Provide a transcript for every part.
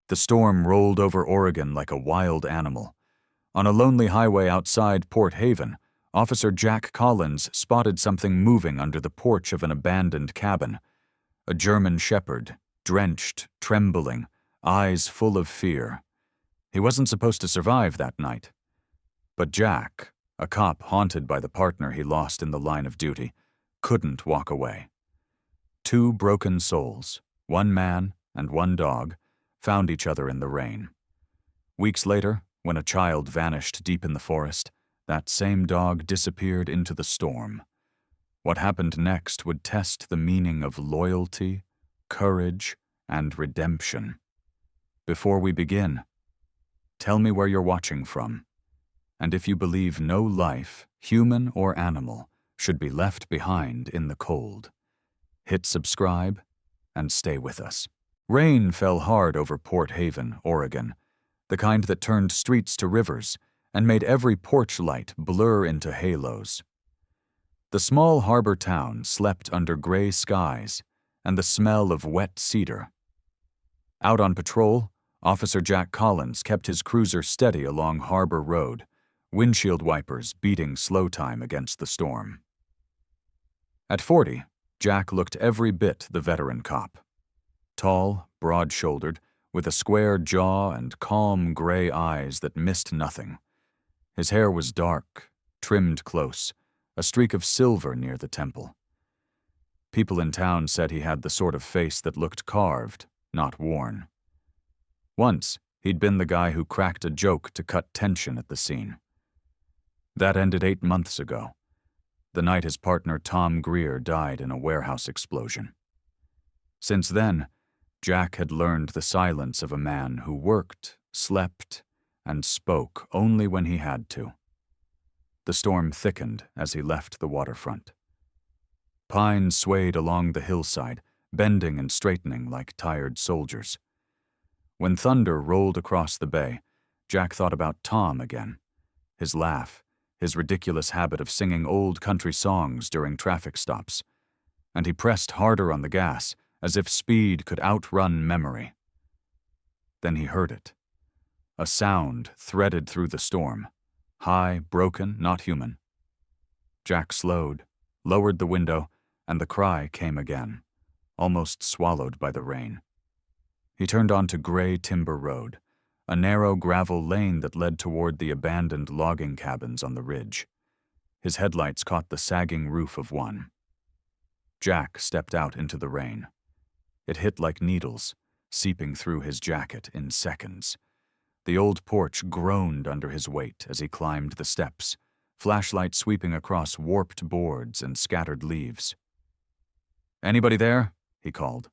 The storm rolled over Oregon like a wild animal. On a lonely highway outside Port Haven, Officer Jack Collins spotted something moving under the porch of an abandoned cabin. A German shepherd, drenched, trembling, eyes full of fear. He wasn't supposed to survive that night. But Jack, a cop haunted by the partner he lost in the line of duty, couldn't walk away. Two broken souls, one man and one dog, found each other in the rain. Weeks later, when a child vanished deep in the forest, that same dog disappeared into the storm. What happened next would test the meaning of loyalty, courage, and redemption. Before we begin, tell me where you're watching from, and if you believe no life, human or animal, should be left behind in the cold. Hit subscribe and stay with us. Rain fell hard over Port Haven, Oregon, the kind that turned streets to rivers and made every porch light blur into halos. The small harbor town slept under gray skies and the smell of wet cedar. Out on patrol, Officer Jack Collins kept his cruiser steady along Harbor Road, windshield wipers beating slow time against the storm. At 40, Jack looked every bit the veteran cop. Tall, broad-shouldered, with a square jaw and calm gray eyes that missed nothing. His hair was dark, trimmed close, a streak of silver near the temple. People in town said he had the sort of face that looked carved, not worn. Once, he'd been the guy who cracked a joke to cut tension at the scene. That ended 8 months ago, the night his partner Tom Greer died in a warehouse explosion. Since then, Jack had learned the silence of a man who worked, slept, and spoke only when he had to. The storm thickened as he left the waterfront. Pines swayed along the hillside, bending and straightening like tired soldiers. When thunder rolled across the bay, Jack thought about Tom again. His laugh, his ridiculous habit of singing old country songs during traffic stops. And he pressed harder on the gas, as if speed could outrun memory. Then he heard it. A sound threaded through the storm. High, broken, not human. Jack slowed, lowered the window, and the cry came again, almost swallowed by the rain. He turned onto Gray Timber Road, a narrow gravel lane that led toward the abandoned logging cabins on the ridge. His headlights caught the sagging roof of one. Jack stepped out into the rain. It hit like needles, seeping through his jacket in seconds. The old porch groaned under his weight as he climbed the steps, flashlight sweeping across warped boards and scattered leaves. "Anybody there?" he called.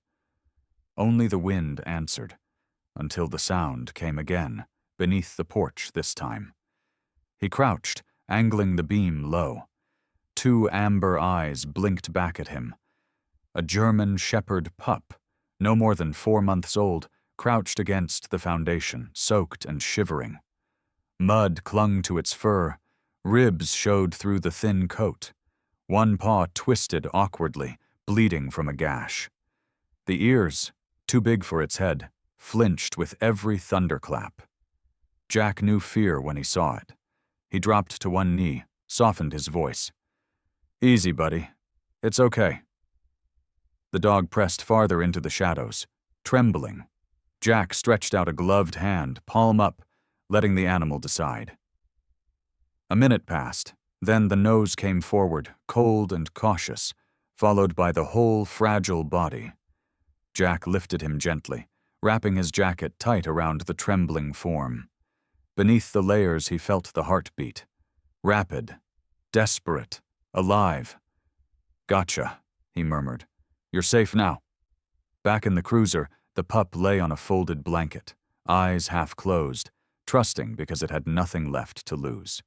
Only the wind answered, until the sound came again, beneath the porch this time. He crouched, angling the beam low. 2 amber eyes blinked back at him. A German shepherd pup, no more than 4 months old, crouched against the foundation, soaked and shivering. Mud clung to its fur, ribs showed through the thin coat. One paw twisted awkwardly, bleeding from a gash. The ears, too big for its head, flinched with every thunderclap. Jack knew fear when he saw it. He dropped to one knee, softened his voice. "Easy, buddy. It's okay." The dog pressed farther into the shadows, trembling. Jack stretched out a gloved hand, palm up, letting the animal decide. A minute passed, then the nose came forward, cold and cautious, followed by the whole fragile body. Jack lifted him gently, wrapping his jacket tight around the trembling form. Beneath the layers he felt the heartbeat. Rapid, desperate, alive. "Gotcha," he murmured. "You're safe now." Back in the cruiser, the pup lay on a folded blanket, eyes half closed, trusting because it had nothing left to lose.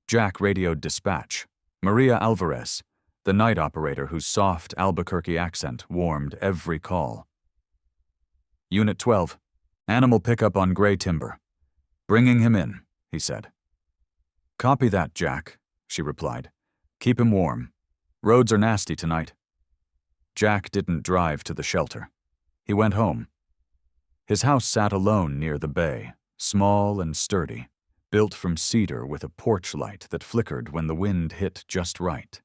Jack radioed dispatch. Maria Alvarez, the night operator whose soft Albuquerque accent warmed every call. "Unit 12, animal pickup on Gray Timber. Bringing him in," he said. "Copy that, Jack," she replied. "Keep him warm. Roads are nasty tonight." Jack didn't drive to the shelter. He went home. His house sat alone near the bay, small and sturdy, built from cedar with a porch light that flickered when the wind hit just right.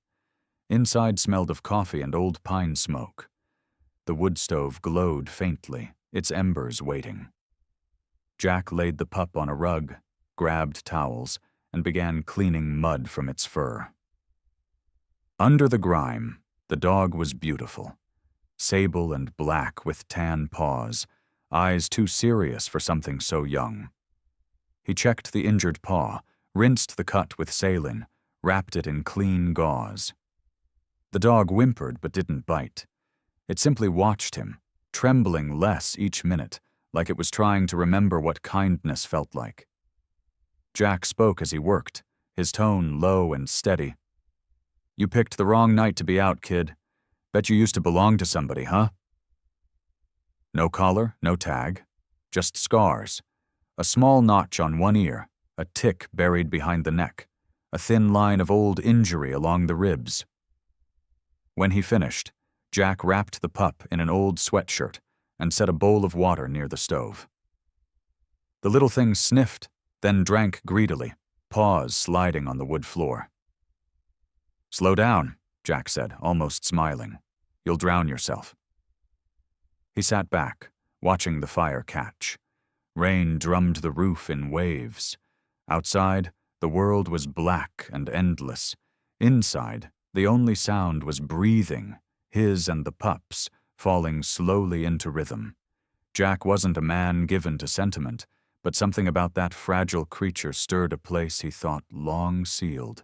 Inside smelled of coffee and old pine smoke. The wood stove glowed faintly, its embers waiting. Jack laid the pup on a rug, grabbed towels, and began cleaning mud from its fur. Under the grime, the dog was beautiful. Sable and black with tan paws, eyes too serious for something so young. He checked the injured paw, rinsed the cut with saline, wrapped it in clean gauze. The dog whimpered but didn't bite. It simply watched him, trembling less each minute, like it was trying to remember what kindness felt like. Jack spoke as he worked, his tone low and steady. "You picked the wrong night to be out, kid. Bet you used to belong to somebody, huh?" No collar, no tag, just scars. A small notch on one ear, a tick buried behind the neck, a thin line of old injury along the ribs. When he finished, Jack wrapped the pup in an old sweatshirt and set a bowl of water near the stove. The little thing sniffed, then drank greedily, paws sliding on the wood floor. "Slow down," Jack said, almost smiling. "You'll drown yourself." He sat back, watching the fire catch. Rain drummed the roof in waves. Outside, the world was black and endless. Inside, the only sound was breathing, his and the pup's, falling slowly into rhythm. Jack wasn't a man given to sentiment, but something about that fragile creature stirred a place he thought long sealed.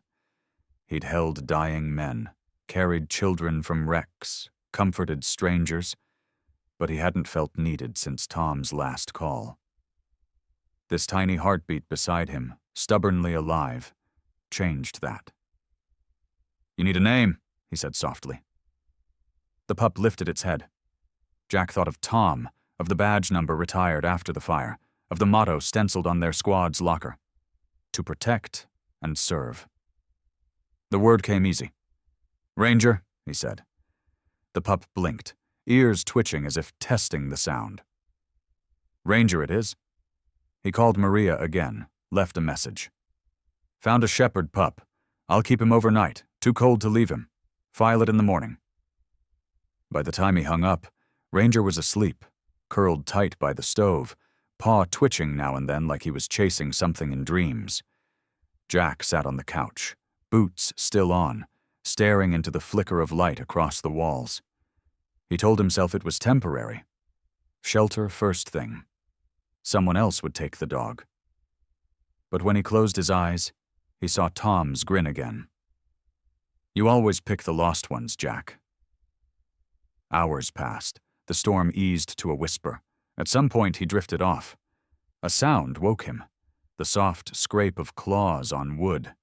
He'd held dying men, carried children from wrecks, comforted strangers, but he hadn't felt needed since Tom's last call. This tiny heartbeat beside him, stubbornly alive, changed that. "You need a name," he said softly. The pup lifted its head. Jack thought of Tom, of the badge number retired after the fire, of the motto stenciled on their squad's locker: to protect and serve. The word came easy. "Ranger," he said. The pup blinked, ears twitching as if testing the sound. "Ranger it is." He called Maria again, left a message. "Found a shepherd pup. I'll keep him overnight, too cold to leave him. File it in the morning." By the time he hung up, Ranger was asleep, curled tight by the stove, paw twitching now and then like he was chasing something in dreams. Jack sat on the couch, boots still on, staring into the flicker of light across the walls. He told himself it was temporary. Shelter first thing. Someone else would take the dog. But when he closed his eyes, he saw Tom's grin again. "You always pick the lost ones, Jack." Hours passed. The storm eased to a whisper. At some point, he drifted off. A sound woke him, the soft scrape of claws on wood.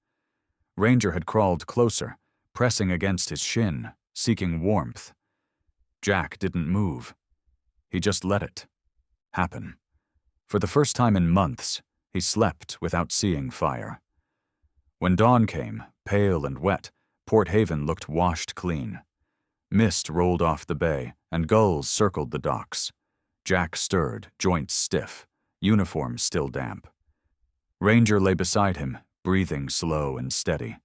Ranger had crawled closer, pressing against his shin, seeking warmth. Jack didn't move. He just let it happen. For the first time in months, he slept without seeing fire. When dawn came, pale and wet, Port Haven looked washed clean. Mist rolled off the bay, and gulls circled the docks. Jack stirred, joints stiff, uniform still damp. Ranger lay beside him, breathing slow and steady.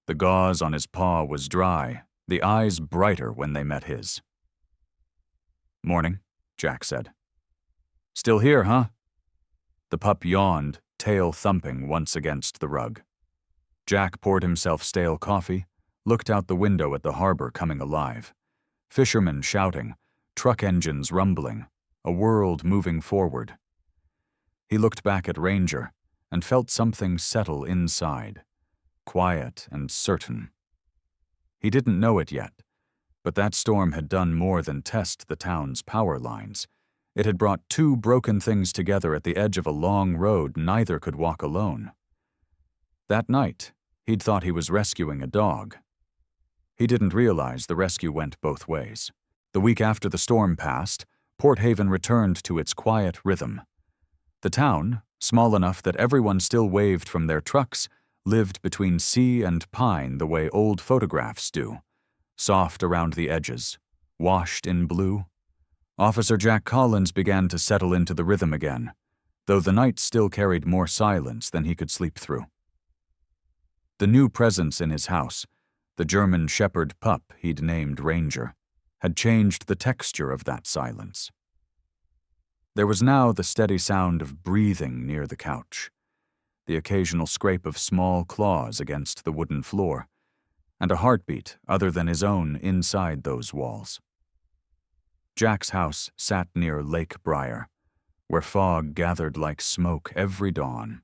The gauze on his paw was dry, the eyes brighter when they met his. "Morning," Jack said. "Still here, huh?" The pup yawned, tail thumping once against the rug. Jack poured himself stale coffee, looked out the window at the harbor coming alive. Fishermen shouting, truck engines rumbling, a world moving forward. He looked back at Ranger and felt something settle inside, quiet and certain. He didn't know it yet, but that storm had done more than test the town's power lines. It had brought two broken things together at the edge of a long road neither could walk alone. That night, he'd thought he was rescuing a dog. He didn't realize the rescue went both ways. The week after the storm passed, Port Haven returned to its quiet rhythm. The town, small enough that everyone still waved from their trucks, lived between sea and pine the way old photographs do, soft around the edges, washed in blue, Officer Jack Collins began to settle into the rhythm again, though the night still carried more silence than he could sleep through. The new presence in his house, the German shepherd pup he'd named Ranger, had changed the texture of that silence. There was now the steady sound of breathing near the couch, the occasional scrape of small claws against the wooden floor, and a heartbeat other than his own inside those walls. Jack's house sat near Lake Briar, where fog gathered like smoke every dawn.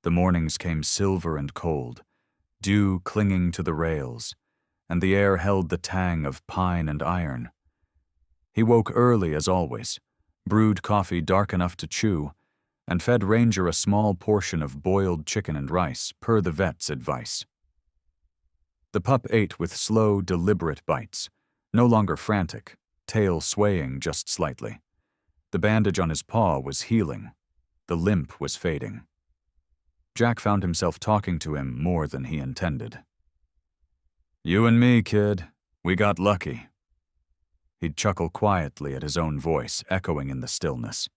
The mornings came silver and cold, dew clinging to the rails, and the air held the tang of pine and iron. He woke early as always, brewed coffee dark enough to chew, and fed Ranger a small portion of boiled chicken and rice, per the vet's advice. The pup ate with slow, deliberate bites, no longer frantic, tail swaying just slightly. The bandage on his paw was healing. The limp was fading. Jack found himself talking to him more than he intended. "You and me, kid. We got lucky." He'd chuckle quietly at his own voice, echoing in the stillness.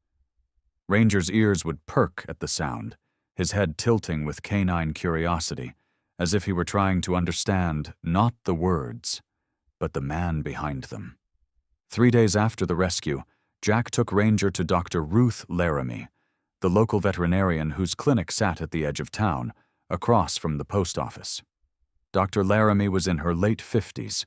Ranger's ears would perk at the sound, his head tilting with canine curiosity, as if he were trying to understand not the words, but the man behind them. 3 days after the rescue, Jack took Ranger to Dr. Ruth Laramie, the local veterinarian whose clinic sat at the edge of town, across from the post office. Dr. Laramie was in her late 50s,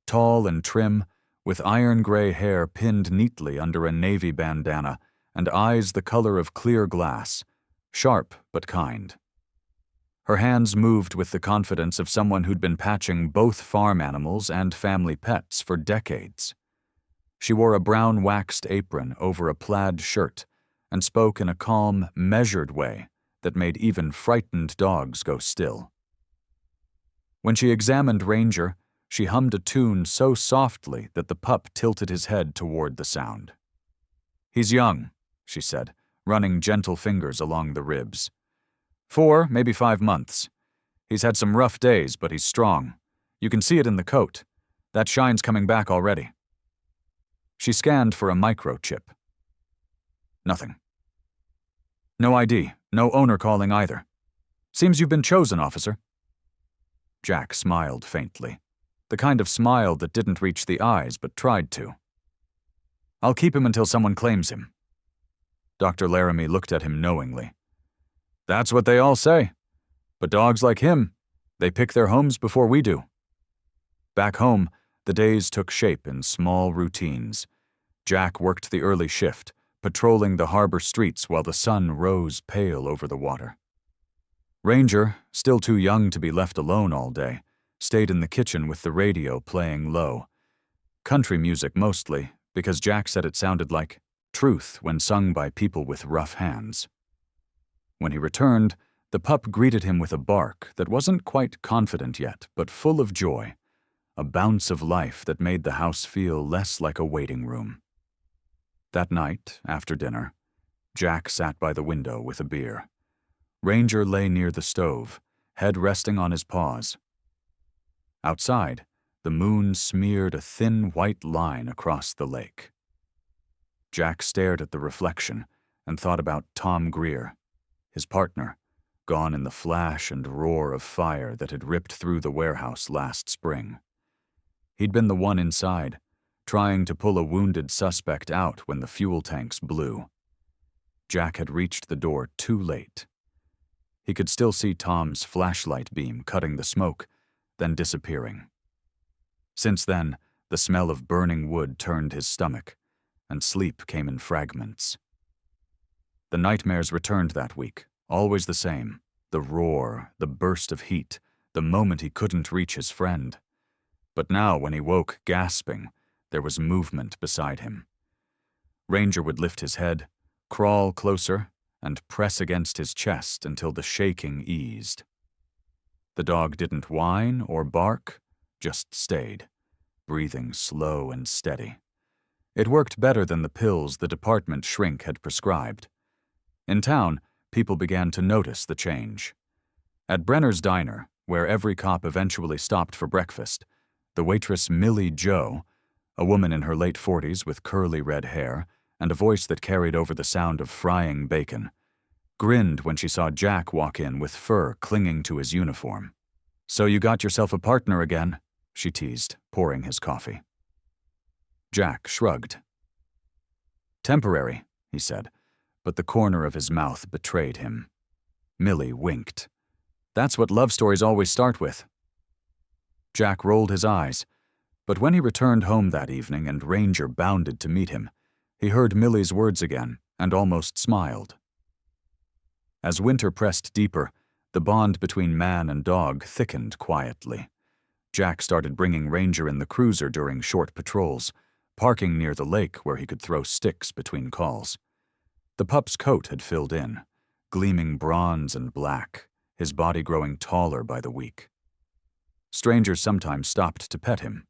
tall and trim, with iron-gray hair pinned neatly under a navy bandana and eyes the color of clear glass, sharp but kind. Her hands moved with the confidence of someone who'd been patching both farm animals and family pets for decades. She wore a brown waxed apron over a plaid shirt and spoke in a calm, measured way that made even frightened dogs go still. When she examined Ranger, she hummed a tune so softly that the pup tilted his head toward the sound. "He's young," she said, running gentle fingers along the ribs. 4, maybe 5 months. He's had some rough days, but he's strong. You can see it in the coat. That shine's coming back already." She scanned for a microchip. Nothing. "No ID, no owner calling either. Seems you've been chosen, officer." Jack smiled faintly, the kind of smile that didn't reach the eyes but tried to. "I'll keep him until someone claims him." Dr. Laramie looked at him knowingly. "That's what they all say. But dogs like him, they pick their homes before we do." Back home, the days took shape in small routines. Jack worked the early shift, patrolling the harbor streets while the sun rose pale over the water. Ranger, still too young to be left alone all day, stayed in the kitchen with the radio playing low. Country music mostly, because Jack said it sounded like truth when sung by people with rough hands. When he returned, the pup greeted him with a bark that wasn't quite confident yet, but full of joy, a bounce of life that made the house feel less like a waiting room. That night, after dinner, Jack sat by the window with a beer. Ranger lay near the stove, head resting on his paws. Outside, the moon smeared a thin white line across the lake. Jack stared at the reflection and thought about Tom Greer, his partner, gone in the flash and roar of fire that had ripped through the warehouse last spring. He'd been the one inside, trying to pull a wounded suspect out when the fuel tanks blew. Jack had reached the door too late. He could still see Tom's flashlight beam cutting the smoke, then disappearing. Since then, the smell of burning wood turned his stomach, and sleep came in fragments. The nightmares returned that week, always the same: the roar, the burst of heat, the moment he couldn't reach his friend. But now, when he woke, gasping, there was movement beside him. Ranger would lift his head, crawl closer, and press against his chest until the shaking eased. The dog didn't whine or bark, just stayed, breathing slow and steady. It worked better than the pills the department shrink had prescribed. In town, people began to notice the change. At Brenner's Diner, where every cop eventually stopped for breakfast, the waitress Millie Jo, a woman in her late 40s with curly red hair and a voice that carried over the sound of frying bacon, grinned when she saw Jack walk in with fur clinging to his uniform. "So you got yourself a partner again," she teased, pouring his coffee. Jack shrugged. "Temporary," he said, but the corner of his mouth betrayed him. Millie winked. "That's what love stories always start with." Jack rolled his eyes, but when he returned home that evening and Ranger bounded to meet him, he heard Millie's words again and almost smiled. As winter pressed deeper, the bond between man and dog thickened quietly. Jack started bringing Ranger in the cruiser during short patrols, parking near the lake where he could throw sticks between calls. The pup's coat had filled in, gleaming bronze and black, his body growing taller by the week. Strangers sometimes stopped to pet him.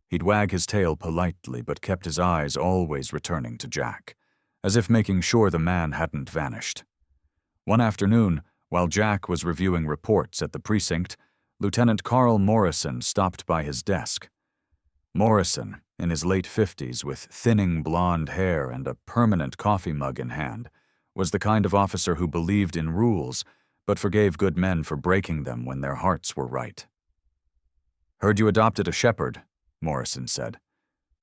He'd wag his tail politely but kept his eyes always returning to Jack, as if making sure the man hadn't vanished. One afternoon, while Jack was reviewing reports at the precinct, Lieutenant Carl Morrison stopped by his desk. Morrison, in his late 50s with thinning blonde hair and a permanent coffee mug in hand, was the kind of officer who believed in rules but forgave good men for breaking them when their hearts were right. "Heard you adopted a shepherd," Morrison said.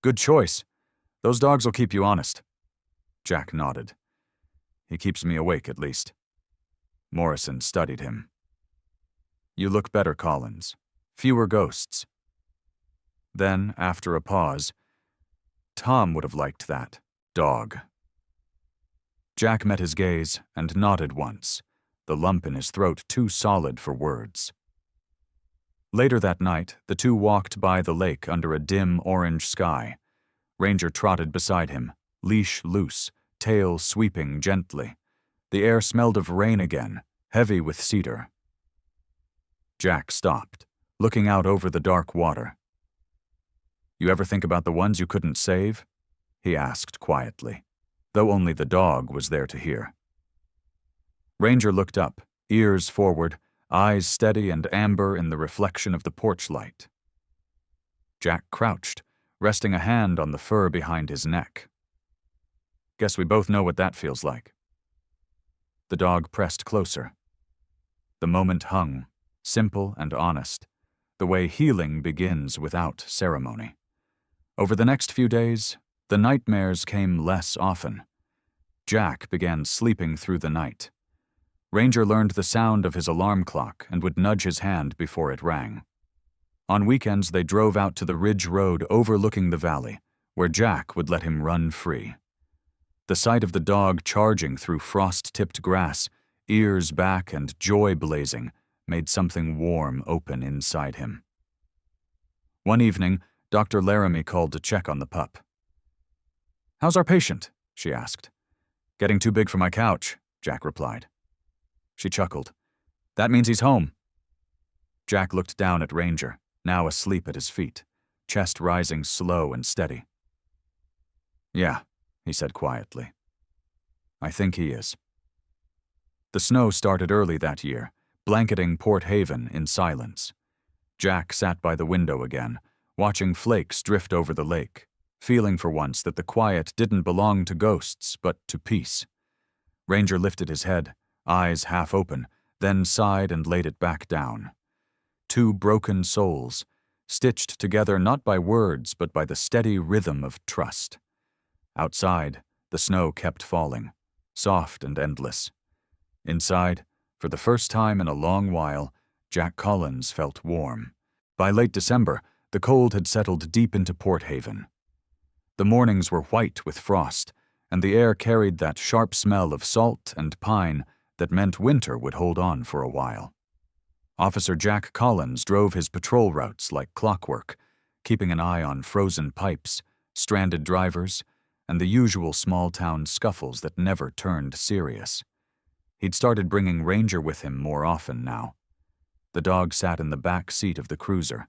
"Good choice. Those dogs will keep you honest." Jack nodded. "He keeps me awake, at least." Morrison studied him. "You look better, Collins. Fewer ghosts." Then, after a pause, "Tom would have liked that. Dog." Jack met his gaze and nodded once, the lump in his throat too solid for words. Later that night, the two walked by the lake under a dim orange sky. Ranger trotted beside him, leash loose, tail sweeping gently. The air smelled of rain again, heavy with cedar. Jack stopped, looking out over the dark water. "You ever think about the ones you couldn't save?" he asked quietly, though only the dog was there to hear. Ranger looked up, ears forward, eyes steady and amber in the reflection of the porch light. Jack crouched, resting a hand on the fur behind his neck. "Guess we both know what that feels like." The dog pressed closer. The moment hung, simple and honest, the way healing begins without ceremony. Over the next few days, the nightmares came less often. Jack began sleeping through the night. Ranger learned the sound of his alarm clock and would nudge his hand before it rang. On weekends, they drove out to the ridge road overlooking the valley, where Jack would let him run free. The sight of the dog charging through frost-tipped grass, ears back and joy blazing, made something warm open inside him. One evening, Dr. Laramie called to check on the pup. "How's our patient?" she asked. "Getting too big for my couch," Jack replied. She chuckled. "That means he's home." Jack looked down at Ranger, now asleep at his feet, chest rising slow and steady. "Yeah," he said quietly. "I think he is." The snow started early that year, blanketing Port Haven in silence. Jack sat by the window again, watching flakes drift over the lake, feeling for once that the quiet didn't belong to ghosts, but to peace. Ranger lifted his head, eyes half open, then sighed and laid it back down. Two broken souls, stitched together not by words but by the steady rhythm of trust. Outside, the snow kept falling, soft and endless. Inside, for the first time in a long while, Jack Collins felt warm. By late December, the cold had settled deep into Port Haven. The mornings were white with frost, and the air carried that sharp smell of salt and pine that meant winter would hold on for a while. Officer Jack Collins drove his patrol routes like clockwork, keeping an eye on frozen pipes, stranded drivers, and the usual small-town scuffles that never turned serious. He'd started bringing Ranger with him more often now. The dog sat in the back seat of the cruiser,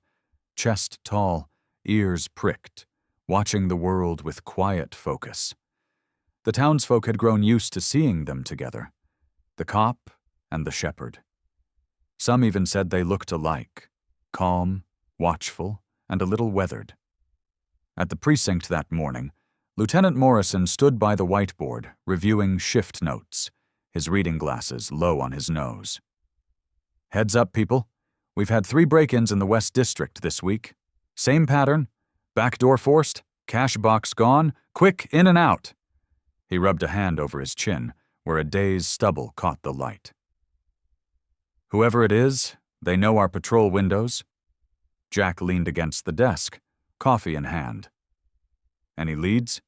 chest tall, ears pricked, watching the world with quiet focus. The townsfolk had grown used to seeing them together, the cop and the shepherd. Some even said they looked alike, calm, watchful, and a little weathered. At the precinct that morning, Lieutenant Morrison stood by the whiteboard, reviewing shift notes, his reading glasses low on his nose. "Heads up, people. We've had 3 break-ins in the West District this week. Same pattern. Back door forced, cash box gone, quick in and out." He rubbed a hand over his chin, where a day's stubble caught the light. "Whoever it is, they know our patrol windows." Jack leaned against the desk, coffee in hand. "Any leads?"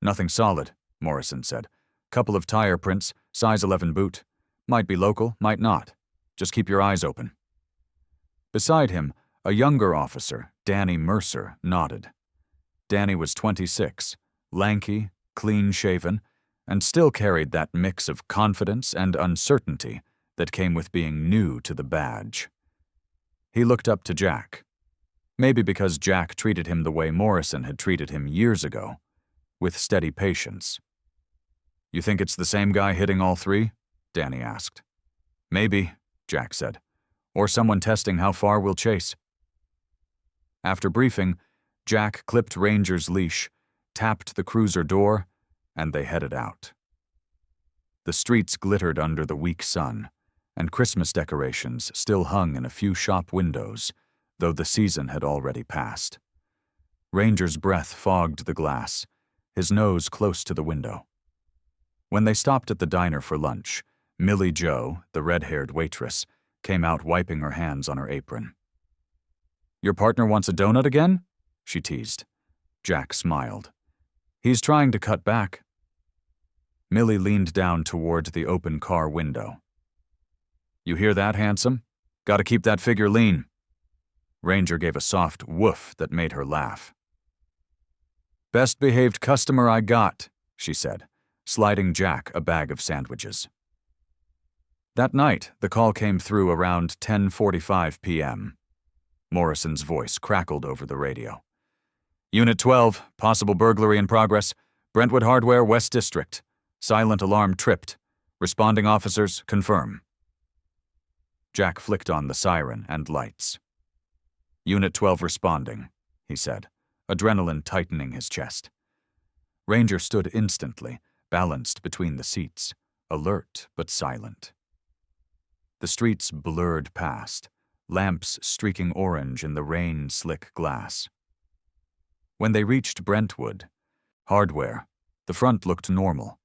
"Nothing solid," Morrison said. "Couple of tire prints, size 11 boot. Might be local, might not. Just keep your eyes open." Beside him, a younger officer, Danny Mercer, nodded. Danny was 26, lanky, clean-shaven, and still carried that mix of confidence and uncertainty that came with being new to the badge. He looked up to Jack. Maybe because Jack treated him the way Morrison had treated him years ago, with steady patience. "You think it's the same guy hitting all 3? Danny asked. "Maybe," Jack said. "Or someone testing how far we'll chase." After briefing, Jack clipped Ranger's leash, tapped the cruiser door, and they headed out. The streets glittered under the weak sun, and Christmas decorations still hung in a few shop windows, though the season had already passed. Ranger's breath fogged the glass, his nose close to the window. When they stopped at the diner for lunch, Millie Jo, the red-haired waitress, came out wiping her hands on her apron. "Your partner wants a donut again?" she teased. Jack smiled. "He's trying to cut back." Millie leaned down toward the open car window. "You hear that, handsome? Gotta keep that figure lean." Ranger gave a soft woof that made her laugh. "Best behaved customer I got," she said, sliding Jack a bag of sandwiches. That night, the call came through around 10:45 p.m. Morrison's voice crackled over the radio. "Unit 12, possible burglary in progress. Brentwood Hardware, West District. Silent alarm tripped. Responding officers, confirm." Jack flicked on the siren and lights. "Unit 12 responding," he said, adrenaline tightening his chest. Ranger stood instantly, balanced between the seats, alert but silent. The streets blurred past, lamps streaking orange in the rain-slick glass. When they reached Brentwood Hardware, the front looked normal.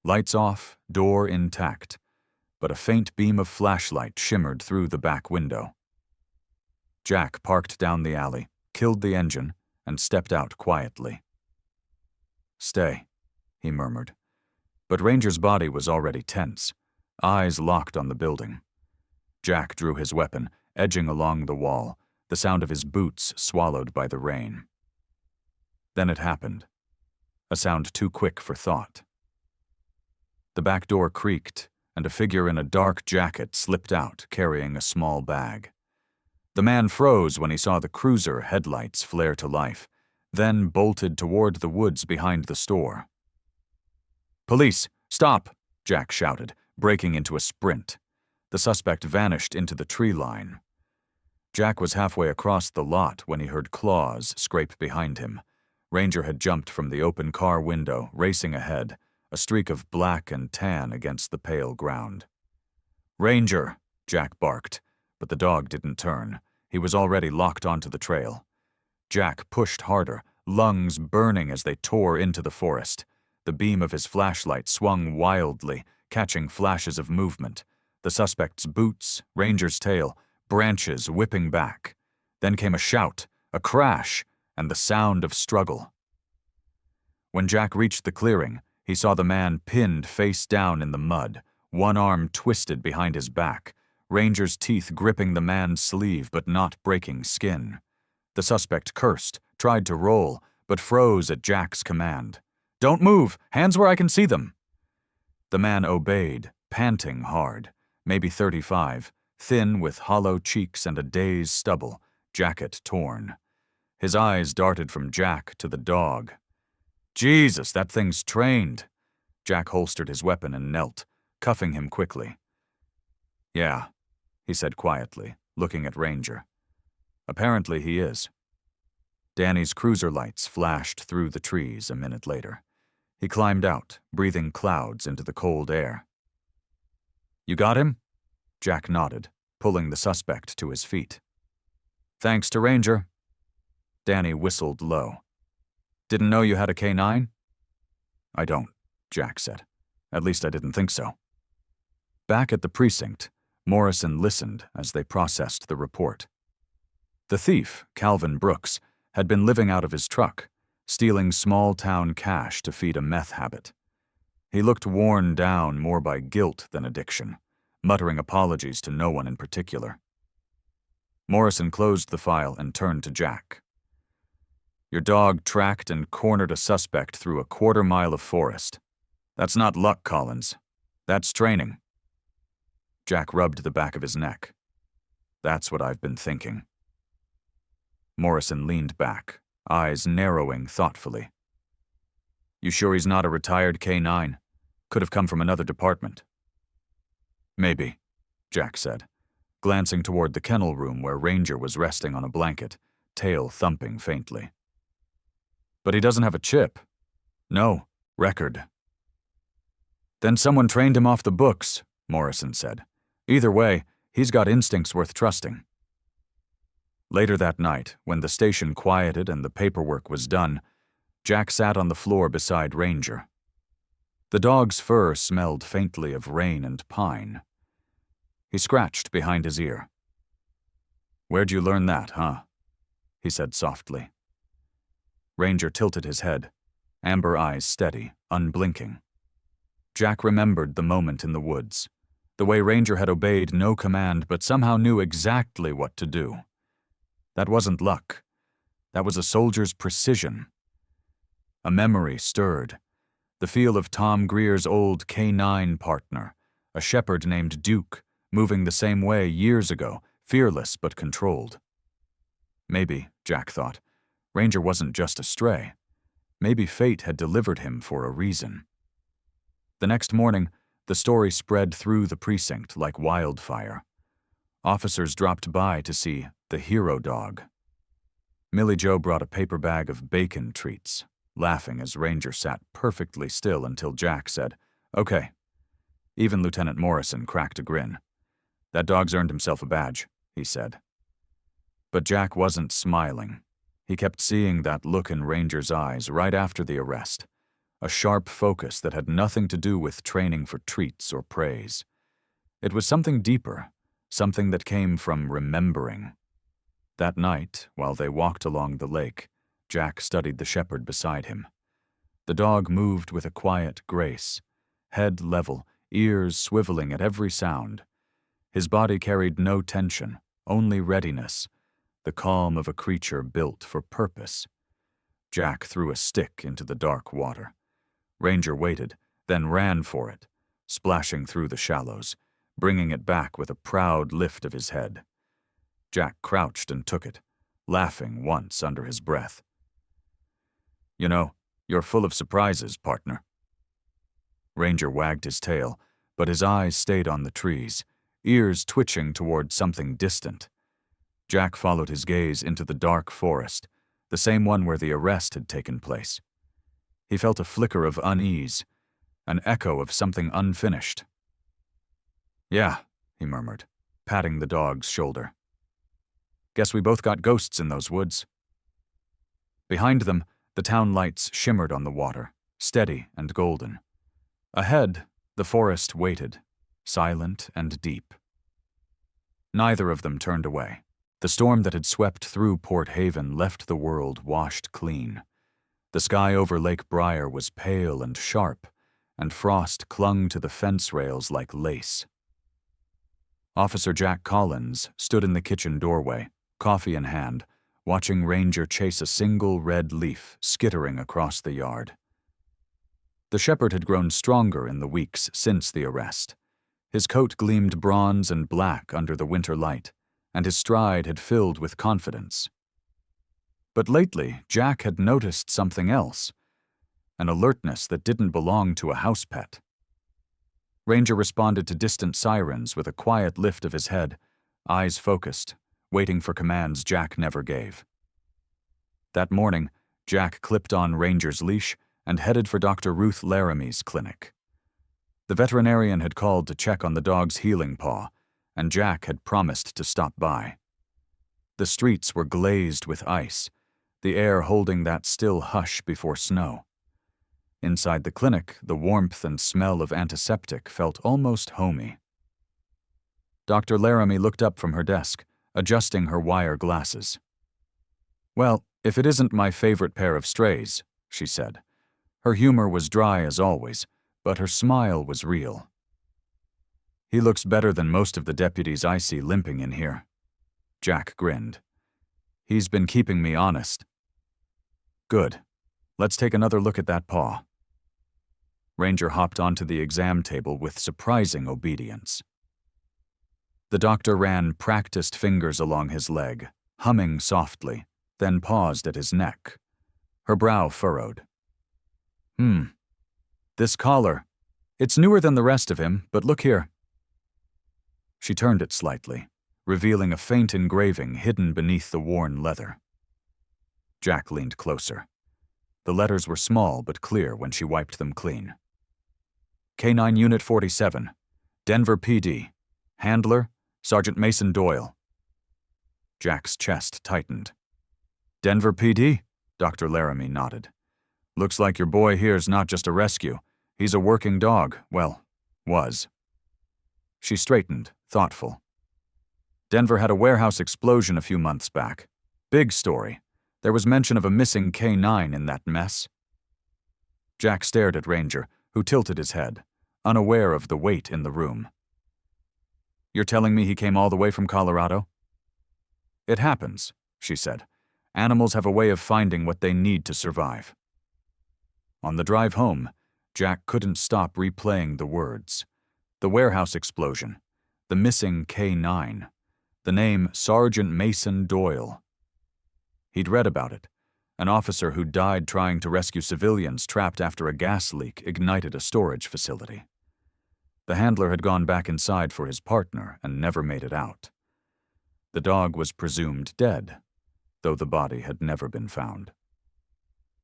Lights off, door intact, but a faint beam of flashlight shimmered through the back window. Jack parked down the alley, killed the engine, and stepped out quietly. "Stay," he murmured. But Ranger's body was already tense, eyes locked on the building. Jack drew his weapon, edging along the wall, the sound of his boots swallowed by the rain. Then it happened, a sound too quick for thought. The back door creaked, and a figure in a dark jacket slipped out, carrying a small bag. The man froze when he saw the cruiser headlights flare to life, then bolted toward the woods behind the store. "Police, stop!" Jack shouted, breaking into a sprint. The suspect vanished into the tree line. Jack was halfway across the lot when he heard claws scrape behind him. Ranger had jumped from the open car window, racing ahead, a streak of black and tan against the pale ground. "Ranger!" Jack barked, but the dog didn't turn. He was already locked onto the trail. Jack pushed harder, lungs burning as they tore into the forest. The beam of his flashlight swung wildly, catching flashes of movement. The suspect's boots, Ranger's tail, branches whipping back. Then came a shout, a crash, and the sound of struggle. When Jack reached the clearing, he saw the man pinned face down in the mud, one arm twisted behind his back, Ranger's teeth gripping the man's sleeve but not breaking skin. The suspect cursed, tried to roll, but froze at Jack's command. "Don't move! Hands where I can see them!" The man obeyed, panting hard, maybe 35, thin with hollow cheeks and a day's stubble, jacket torn. His eyes darted from Jack to the dog. "Jesus, that thing's trained." Jack holstered his weapon and knelt, cuffing him quickly. "Yeah," he said quietly, looking at Ranger. "Apparently he is." Danny's cruiser lights flashed through the trees a minute later. He climbed out, breathing clouds into the cold air. "You got him?" Jack nodded, pulling the suspect to his feet. "Thanks to Ranger." Danny whistled low. "Didn't know you had a K9? "I don't," Jack said. "At least I didn't think so." Back at the precinct, Morrison listened as they processed the report. The thief, Calvin Brooks, had been living out of his truck, stealing small-town cash to feed a meth habit. He looked worn down more by guilt than addiction, muttering apologies to no one in particular. Morrison closed the file and turned to Jack. "Your dog tracked and cornered a suspect through a quarter-mile of forest. That's not luck, Collins. That's training." Jack rubbed the back of his neck. "That's what I've been thinking." Morrison leaned back, eyes narrowing thoughtfully. "You sure he's not a retired K9? Could have come from another department." "Maybe," Jack said, glancing toward the kennel room where Ranger was resting on a blanket, tail thumping faintly. "But he doesn't have a chip." "No, record." "Then someone trained him off the books," Morrison said. "Either way, he's got instincts worth trusting." Later that night, when the station quieted and the paperwork was done, Jack sat on the floor beside Ranger. The dog's fur smelled faintly of rain and pine. He scratched behind his ear. "Where'd you learn that, huh?" he said softly. Ranger tilted his head, amber eyes steady, unblinking. Jack remembered the moment in the woods, the way Ranger had obeyed no command but somehow knew exactly what to do. That wasn't luck. That was a soldier's precision. A memory stirred, the feel of Tom Greer's old K9 partner, a shepherd named Duke, moving the same way years ago, fearless but controlled. Maybe, Jack thought, Ranger wasn't just a stray. Maybe fate had delivered him for a reason. The next morning, the story spread through the precinct like wildfire. Officers dropped by to see the hero dog. Millie Jo brought a paper bag of bacon treats, laughing as Ranger sat perfectly still until Jack said, "Okay." Even Lieutenant Morrison cracked a grin. "That dog's earned himself a badge," he said. But Jack wasn't smiling. He kept seeing that look in Ranger's eyes right after the arrest, a sharp focus that had nothing to do with training for treats or praise. It was something deeper, something that came from remembering. That night, while they walked along the lake, Jack studied the shepherd beside him. The dog moved with a quiet grace, head level, ears swiveling at every sound. His body carried no tension, only readiness, the calm of a creature built for purpose. Jack threw a stick into the dark water. Ranger waited, then ran for it, splashing through the shallows, bringing it back with a proud lift of his head. Jack crouched and took it, laughing once under his breath. "You know, you're full of surprises, partner." Ranger wagged his tail, but his eyes stayed on the trees, ears twitching toward something distant. Jack followed his gaze into the dark forest, the same one where the arrest had taken place. He felt a flicker of unease, an echo of something unfinished. "Yeah," he murmured, patting the dog's shoulder. "Guess we both got ghosts in those woods." Behind them, the town lights shimmered on the water, steady and golden. Ahead, the forest waited, silent and deep. Neither of them turned away. The storm that had swept through Port Haven left the world washed clean. The sky over Lake Briar was pale and sharp, and frost clung to the fence rails like lace. Officer Jack Collins stood in the kitchen doorway, coffee in hand, watching Ranger chase a single red leaf skittering across the yard. The shepherd had grown stronger in the weeks since the arrest. His coat gleamed bronze and black under the winter light, and his stride had filled with confidence. But lately, Jack had noticed something else, an alertness that didn't belong to a house pet. Ranger responded to distant sirens with a quiet lift of his head, eyes focused, waiting for commands Jack never gave. That morning, Jack clipped on Ranger's leash and headed for Dr. Ruth Laramie's clinic. The veterinarian had called to check on the dog's healing paw, and Jack had promised to stop by. The streets were glazed with ice, the air holding that still hush before snow. Inside the clinic, the warmth and smell of antiseptic felt almost homey. Dr. Laramie looked up from her desk, adjusting her wire glasses. "Well, if it isn't my favorite pair of strays," she said. Her humor was dry as always, but her smile was real. "He looks better than most of the deputies I see limping in here." Jack grinned. "He's been keeping me honest." "Good. Let's take another look at that paw." Ranger hopped onto the exam table with surprising obedience. The doctor ran practiced fingers along his leg, humming softly, then paused at his neck. Her brow furrowed. This collar. It's newer than the rest of him, but look here." She turned it slightly, revealing a faint engraving hidden beneath the worn leather. Jack leaned closer. The letters were small but clear when she wiped them clean. "K9 Unit 47, Denver PD, Handler, Sergeant Mason Doyle." Jack's chest tightened. "Denver PD?" Dr. Laramie nodded. "Looks like your boy here's not just a rescue. He's a working dog. Well, was." She straightened, thoughtful. "Denver had a warehouse explosion a few months back. Big story. There was mention of a missing K9 in that mess." Jack stared at Ranger, who tilted his head, unaware of the weight in the room. "You're telling me he came all the way from Colorado?" "It happens," she said. "Animals have a way of finding what they need to survive." On the drive home, Jack couldn't stop replaying the words. The warehouse explosion, the missing K9, the name Sergeant Mason Doyle. He'd read about it. An officer who died trying to rescue civilians trapped after a gas leak ignited a storage facility. The handler had gone back inside for his partner and never made it out. The dog was presumed dead, though the body had never been found.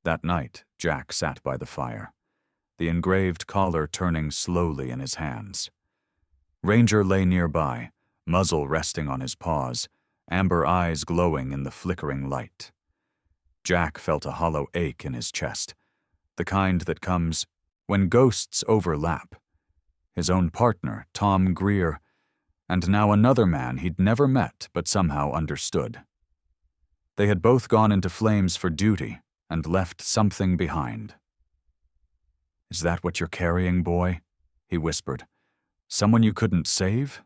That night, Jack sat by the fire, the engraved collar turning slowly in his hands. Ranger lay nearby, muzzle resting on his paws, amber eyes glowing in the flickering light. Jack felt a hollow ache in his chest, the kind that comes when ghosts overlap. His own partner, Tom Greer, and now another man he'd never met but somehow understood. They had both gone into flames for duty and left something behind. "Is that what you're carrying, boy?" he whispered. "Someone you couldn't save?"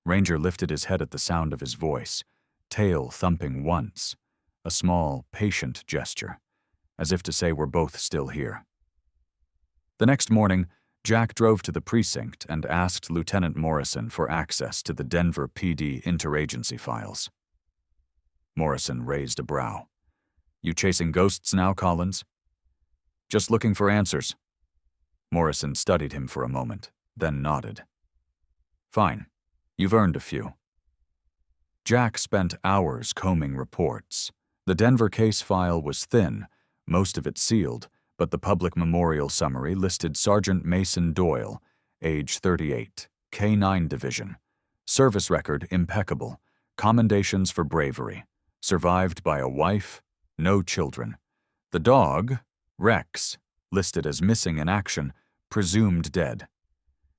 Ranger lifted his head at the sound of his voice, tail thumping once, a small, patient gesture, as if to say we're both still here. The next morning, Jack drove to the precinct and asked Lieutenant Morrison for access to the Denver PD interagency files. Morrison raised a brow. "You chasing ghosts now, Collins?" "Just looking for answers." Morrison studied him for a moment, then nodded. "Fine. You've earned a few." Jack spent hours combing reports. The Denver case file was thin, most of it sealed, but the public memorial summary listed Sergeant Mason Doyle, age 38, K9 Division. Service record impeccable, commendations for bravery. Survived by a wife, no children. The dog, Rex, listed as missing in action, presumed dead.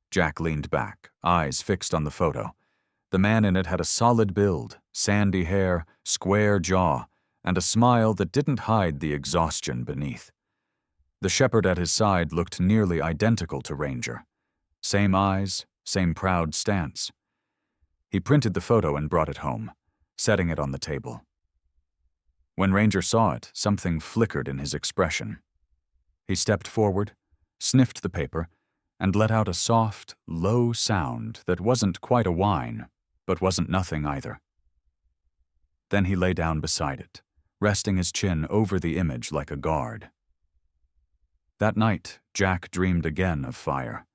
Jack leaned back, eyes fixed on the photo. The man in it had a solid build, sandy hair, square jaw, and a smile that didn't hide the exhaustion beneath. The shepherd at his side looked nearly identical to Ranger. Same eyes, same proud stance. He printed the photo and brought it home, setting it on the table. When Ranger saw it, something flickered in his expression. He stepped forward, sniffed the paper, and let out a soft, low sound that wasn't quite a whine, but wasn't nothing either. Then he lay down beside it, resting his chin over the image like a guard. That night, Jack dreamed again of fire,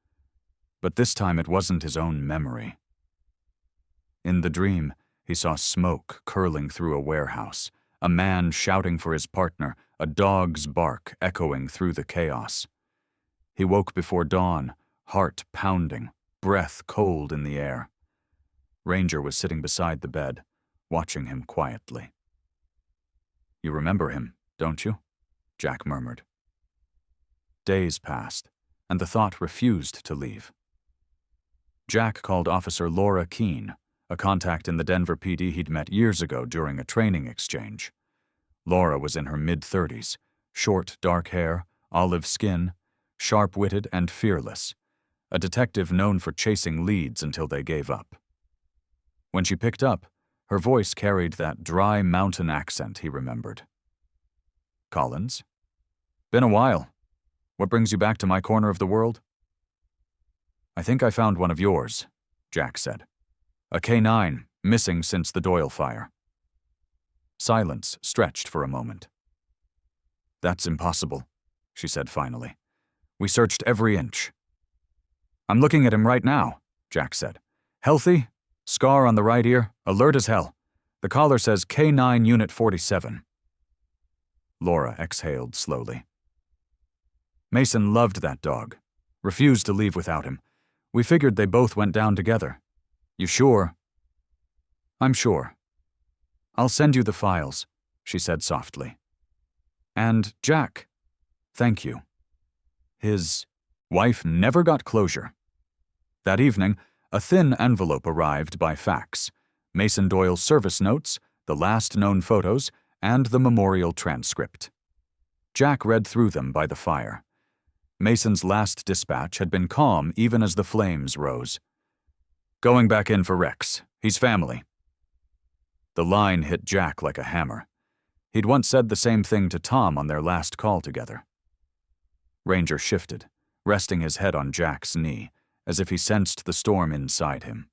but this time it wasn't his own memory. In the dream, he saw smoke curling through a warehouse, a man shouting for his partner, a dog's bark echoing through the chaos. He woke before dawn, heart pounding, breath cold in the air. Ranger was sitting beside the bed, watching him quietly. "You remember him, don't you?" Jack murmured. Days passed, and the thought refused to leave. Jack called Officer Laura Keene, a contact in the Denver PD he'd met years ago during a training exchange. Laura was in her mid-30s, short, dark hair, olive skin, sharp-witted and fearless, a detective known for chasing leads until they gave up. When she picked up, her voice carried that dry mountain accent he remembered. "Collins? Been a while. What brings you back to my corner of the world?" "I think I found one of yours," Jack said. "A K9, missing since the Doyle fire." Silence stretched for a moment. "That's impossible," she said finally. "We searched every inch." "I'm looking at him right now," Jack said. "Healthy, scar on the right ear, alert as hell. The collar says K9 Unit 47. Laura exhaled slowly. "Mason loved that dog. Refused to leave without him. We figured they both went down together. You sure?" "I'm sure. I'll send you the files," she said softly. "And, Jack, thank you." His wife never got closure. That evening, a thin envelope arrived by fax. Mason Doyle's service notes, the last known photos, and the memorial transcript. Jack read through them by the fire. Mason's last dispatch had been calm even as the flames rose. "Going back in for Rex. He's family." The line hit Jack like a hammer. He'd once said the same thing to Tom on their last call together. Ranger shifted, resting his head on Jack's knee, as if he sensed the storm inside him.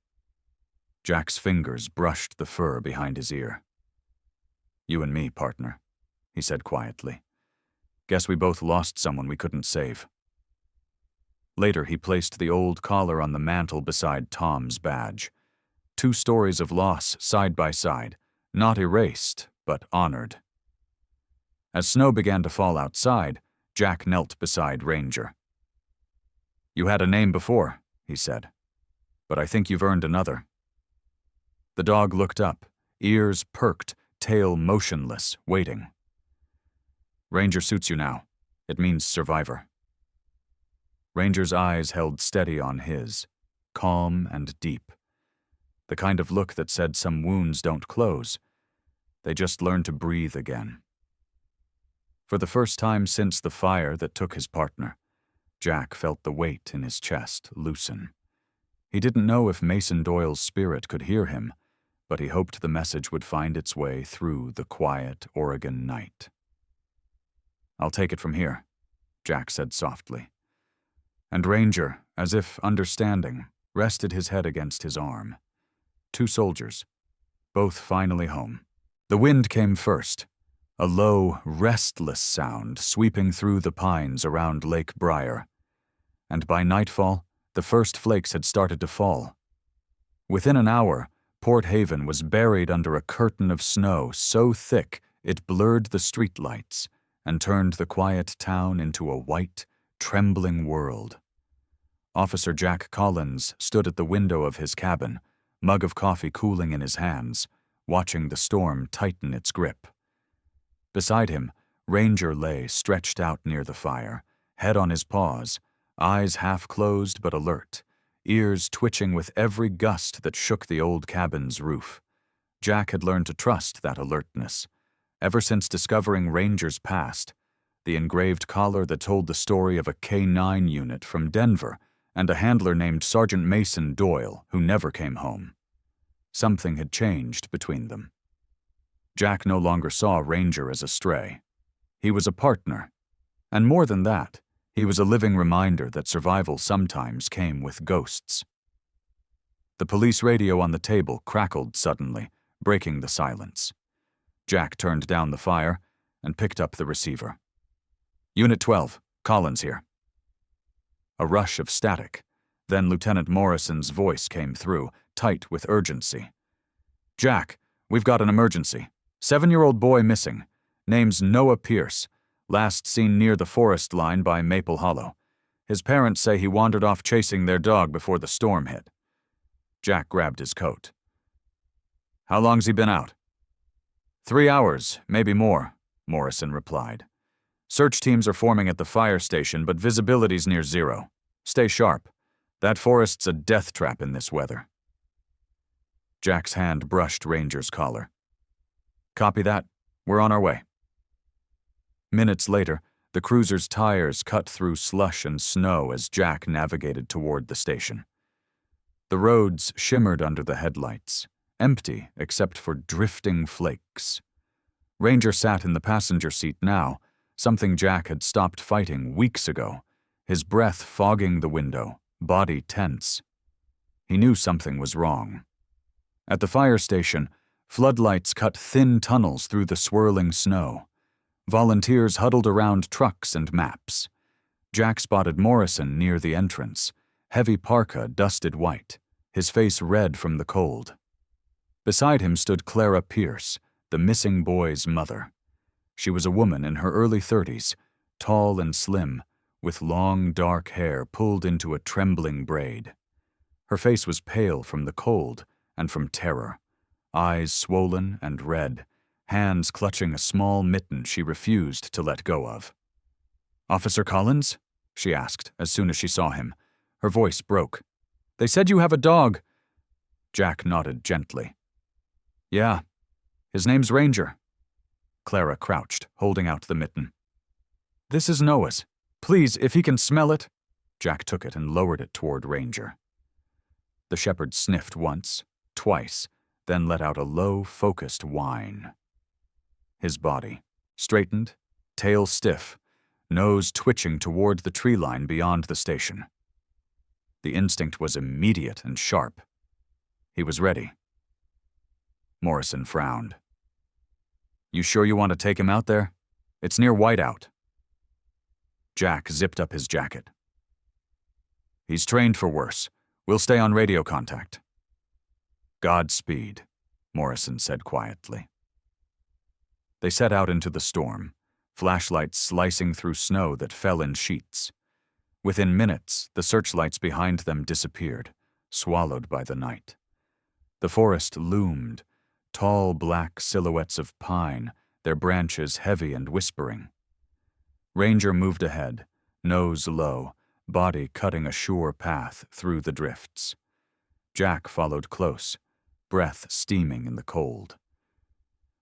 Jack's fingers brushed the fur behind his ear. "You and me, partner," he said quietly. "Guess we both lost someone we couldn't save." Later, he placed the old collar on the mantel beside Tom's badge. 2 stories of loss side by side, not erased, but honored. As snow began to fall outside, Jack knelt beside Ranger. "You had a name before," he said, "but I think you've earned another." The dog looked up, ears perked, tail motionless, waiting. "Ranger suits you now. It means survivor." Ranger's eyes held steady on his, calm and deep. The kind of look that said some wounds don't close. They just learn to breathe again. For the first time since the fire that took his partner, Jack felt the weight in his chest loosen. He didn't know if Mason Doyle's spirit could hear him, but he hoped the message would find its way through the quiet Oregon night. "I'll take it from here," Jack said softly. And Ranger, as if understanding, rested his head against his arm. 2 soldiers, both finally home. The wind came first, a low, restless sound sweeping through the pines around Lake Briar. And by nightfall, the first flakes had started to fall. Within an hour, Port Haven was buried under a curtain of snow so thick it blurred the streetlights and turned the quiet town into a white, trembling world. Officer Jack Collins stood at the window of his cabin, mug of coffee cooling in his hands, watching the storm tighten its grip. Beside him, Ranger lay stretched out near the fire, head on his paws, eyes half closed but alert, ears twitching with every gust that shook the old cabin's roof. Jack had learned to trust that alertness. Ever since discovering Ranger's past, the engraved collar that told the story of a K9 unit from Denver and a handler named Sergeant Mason Doyle who never came home. Something had changed between them. Jack no longer saw Ranger as a stray. He was a partner. And more than that, he was a living reminder that survival sometimes came with ghosts. The police radio on the table crackled suddenly, breaking the silence. Jack turned down the fire and picked up the receiver. "Unit 12, Collins here." A rush of static. Then Lieutenant Morrison's voice came through, tight with urgency. "Jack, we've got an emergency. 7-year-old boy missing. Name's Noah Pierce. Last seen near the forest line by Maple Hollow. His parents say he wandered off chasing their dog before the storm hit. Jack grabbed his coat. How long's he been out? 3 hours, maybe more, Morrison replied. Search teams are forming at the fire station, but visibility's near zero. Stay sharp. That forest's a death trap in this weather. Jack's hand brushed Ranger's collar. Copy that. We're on our way. Minutes later, the cruiser's tires cut through slush and snow as Jack navigated toward the station. The roads shimmered under the headlights, empty except for drifting flakes. Ranger sat in the passenger seat now, something Jack had stopped fighting weeks ago, his breath fogging the window, body tense. He knew something was wrong. At the fire station, floodlights cut thin tunnels through the swirling snow. Volunteers huddled around trucks and maps. Jack spotted Morrison near the entrance, heavy parka dusted white, his face red from the cold. Beside him stood Clara Pierce, the missing boy's mother. She was a woman in her early 30s, tall and slim, with long, dark hair pulled into a trembling braid. Her face was pale from the cold and from terror, eyes swollen and red, hands clutching a small mitten she refused to let go of. "Officer Collins?" she asked as soon as she saw him. Her voice broke. "They said you have a dog." Jack nodded gently. "Yeah. His name's Ranger." Clara crouched, holding out the mitten. "This is Noah's. Please, if he can smell it." Jack took it and lowered it toward Ranger. The shepherd sniffed once, twice, then let out a low, focused whine. His body, straightened, tail stiff, nose twitching toward the tree line beyond the station. The instinct was immediate and sharp. He was ready. Morrison frowned. "You sure you want to take him out there? It's near whiteout." Jack zipped up his jacket. "He's trained for worse. We'll stay on radio contact." "Godspeed," Morrison said quietly. They set out into the storm, flashlights slicing through snow that fell in sheets. Within minutes, the searchlights behind them disappeared, swallowed by the night. The forest loomed, tall black silhouettes of pine, their branches heavy and whispering. Ranger moved ahead, nose low, body cutting a sure path through the drifts. Jack followed close, breath steaming in the cold.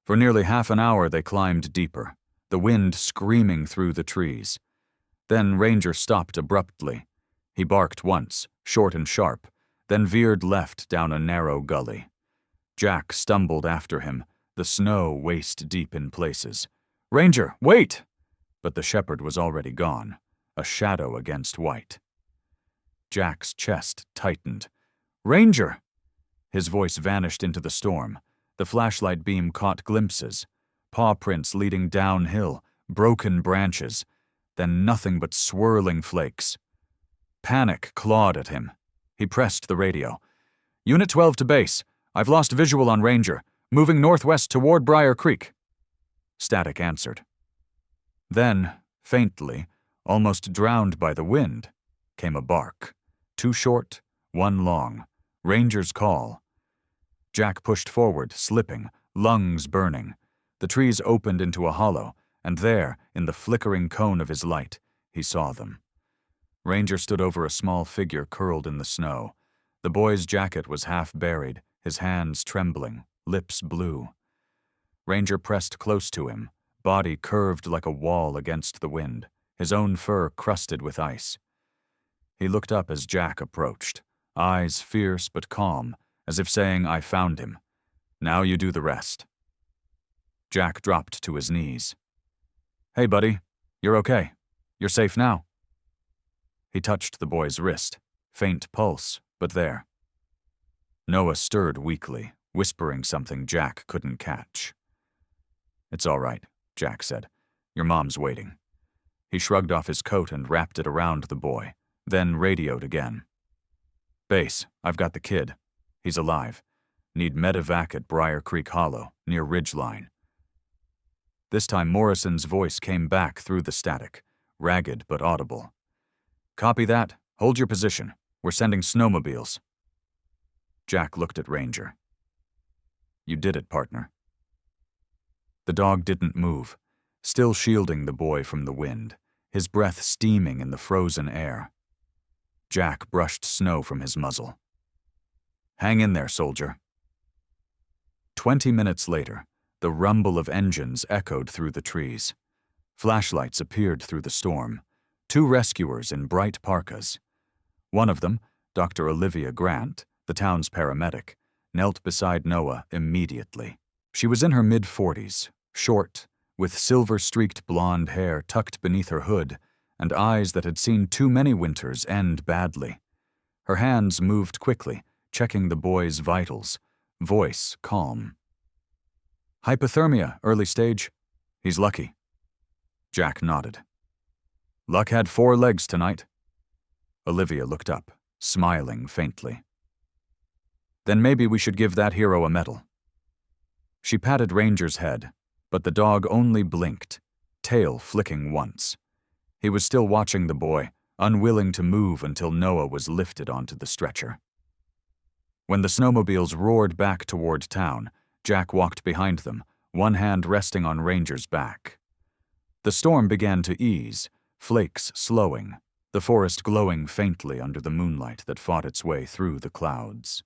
For nearly half an hour they climbed deeper, the wind screaming through the trees. Then Ranger stopped abruptly. He barked once, short and sharp, then veered left down a narrow gully. Jack stumbled after him, the snow waist-deep in places. "Ranger, wait!" But the shepherd was already gone, a shadow against white. Jack's chest tightened. "Ranger!" His voice vanished into the storm. The flashlight beam caught glimpses, paw prints leading downhill, broken branches, then nothing but swirling flakes. Panic clawed at him. He pressed the radio. "Unit 12 to base. I've lost visual on Ranger, moving northwest toward Briar Creek." Static answered. Then, faintly, almost drowned by the wind, came a bark. 2 short, 1 long. Ranger's call. Jack pushed forward, slipping, lungs burning. The trees opened into a hollow, and there, in the flickering cone of his light, he saw them. Ranger stood over a small figure curled in the snow. The boy's jacket was half buried, his hands trembling, lips blue. Ranger pressed close to him, body curved like a wall against the wind, his own fur crusted with ice. He looked up as Jack approached, eyes fierce but calm, as if saying, "I found him. Now you do the rest." Jack dropped to his knees. "Hey, buddy, you're okay. You're safe now." He touched the boy's wrist, faint pulse, but there. Noah stirred weakly, whispering something Jack couldn't catch. "It's all right," Jack said. "Your mom's waiting." He shrugged off his coat and wrapped it around the boy, then radioed again. "Base, I've got the kid. He's alive. Need medevac at Briar Creek Hollow, near Ridgeline. This time Morrison's voice came back through the static, ragged but audible. "Copy that. Hold your position. We're sending snowmobiles." Jack looked at Ranger. "You did it, partner." The dog didn't move, still shielding the boy from the wind, his breath steaming in the frozen air. Jack brushed snow from his muzzle. "Hang in there, soldier." 20 minutes later, the rumble of engines echoed through the trees. Flashlights appeared through the storm, 2 rescuers in bright parkas. One of them, Dr. Olivia Grant, the town's paramedic, knelt beside Noah immediately. She was in her mid-40s, short, with silver-streaked blonde hair tucked beneath her hood and eyes that had seen too many winters end badly. Her hands moved quickly, checking the boy's vitals, voice calm. "Hypothermia, early stage. He's lucky." Jack nodded. "Luck had 4 legs tonight." Olivia looked up, smiling faintly. "Then maybe we should give that hero a medal." She patted Ranger's head, but the dog only blinked, tail flicking once. He was still watching the boy, unwilling to move until Noah was lifted onto the stretcher. When the snowmobiles roared back toward town, Jack walked behind them, one hand resting on Ranger's back. The storm began to ease, flakes slowing, the forest glowing faintly under the moonlight that fought its way through the clouds.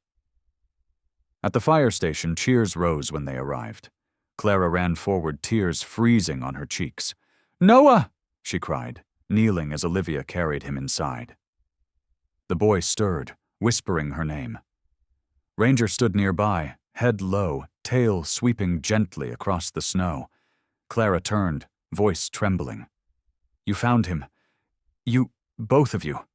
At the fire station, cheers rose when they arrived. Clara ran forward, tears freezing on her cheeks. "Noah!" she cried, kneeling as Olivia carried him inside. The boy stirred, whispering her name. Ranger stood nearby, head low, tail sweeping gently across the snow. Clara turned, voice trembling. "You found him. Both of you."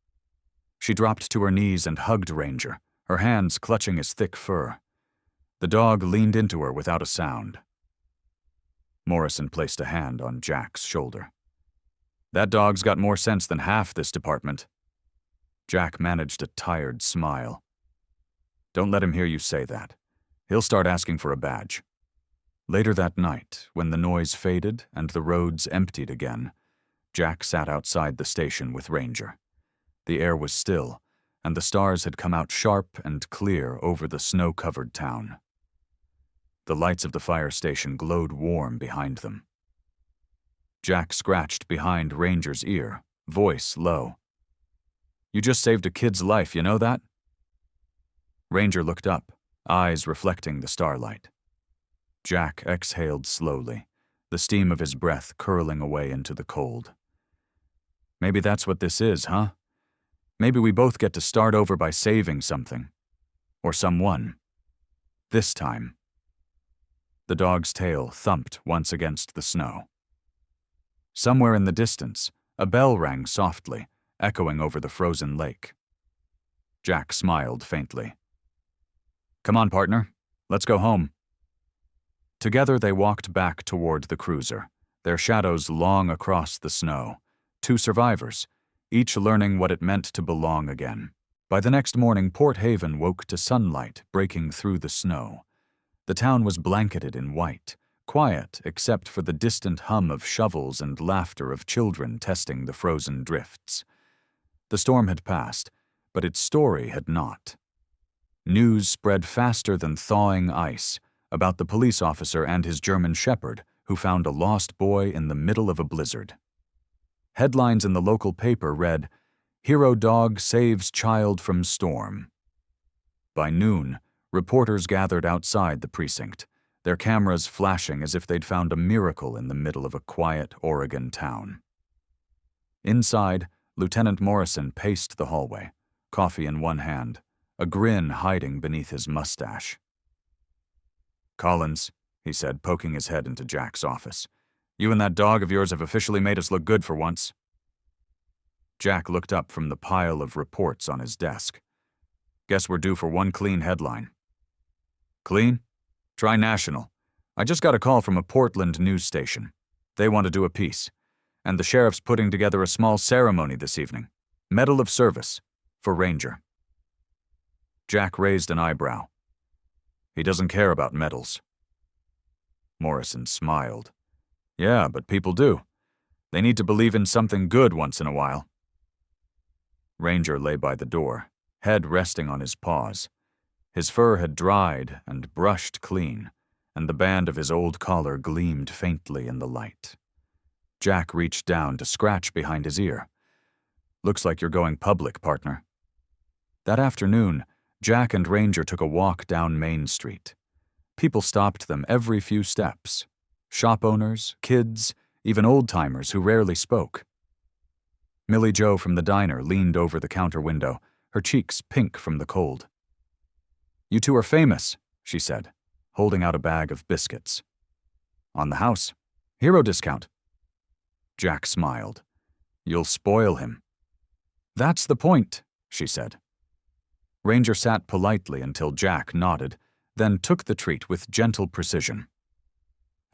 She dropped to her knees and hugged Ranger, her hands clutching his thick fur. The dog leaned into her without a sound. Morrison placed a hand on Jack's shoulder. "That dog's got more sense than half this department." Jack managed a tired smile. "Don't let him hear you say that. He'll start asking for a badge." Later that night, when the noise faded and the roads emptied again, Jack sat outside the station with Ranger. The air was still, and the stars had come out sharp and clear over the snow-covered town. The lights of the fire station glowed warm behind them. Jack scratched behind Ranger's ear, voice low. "You just saved a kid's life, you know that?" Ranger looked up, eyes reflecting the starlight. Jack exhaled slowly, the steam of his breath curling away into the cold. "Maybe that's what this is, huh? Maybe we both get to start over by saving something. Or someone. This time." The dog's tail thumped once against the snow. Somewhere in the distance, a bell rang softly, echoing over the frozen lake. Jack smiled faintly. "Come on, partner. Let's go home." Together they walked back toward the cruiser, their shadows long across the snow. 2 survivors, each learning what it meant to belong again. By the next morning, Port Haven woke to sunlight breaking through the snow. The town was blanketed in white, quiet except for the distant hum of shovels and laughter of children testing the frozen drifts. The storm had passed, but its story had not. News spread faster than thawing ice about the police officer and his German shepherd who found a lost boy in the middle of a blizzard. Headlines in the local paper read, "Hero Dog Saves Child from Storm." By noon, reporters gathered outside the precinct, their cameras flashing as if they'd found a miracle in the middle of a quiet Oregon town. Inside, Lieutenant Morrison paced the hallway, coffee in one hand, a grin hiding beneath his mustache. "Collins," he said, poking his head into Jack's office, "you and that dog of yours have officially made us look good for once." Jack looked up from the pile of reports on his desk. "Guess we're due for one clean headline." "Clean? Try national. I just got a call from a Portland news station. They want to do a piece, and the sheriff's putting together a small ceremony this evening. Medal of Service for Ranger." Jack raised an eyebrow. "He doesn't care about medals." Morrison smiled. Yeah, but people do. They need to believe in something good once in a while. Ranger lay by the door, head resting on his paws. His fur had dried and brushed clean, and the band of his old collar gleamed faintly in the light. Jack reached down to scratch behind his ear. Looks like you're going public, partner. That afternoon, Jack and Ranger took a walk down Main Street. People stopped them every few steps. Shop owners, kids, even old-timers who rarely spoke. Millie Jo from the diner leaned over the counter window, her cheeks pink from the cold. "You two are famous," she said, holding out a bag of biscuits. "On the house. Hero discount." Jack smiled. "You'll spoil him." "That's the point," she said. Ranger sat politely until Jack nodded, then took the treat with gentle precision.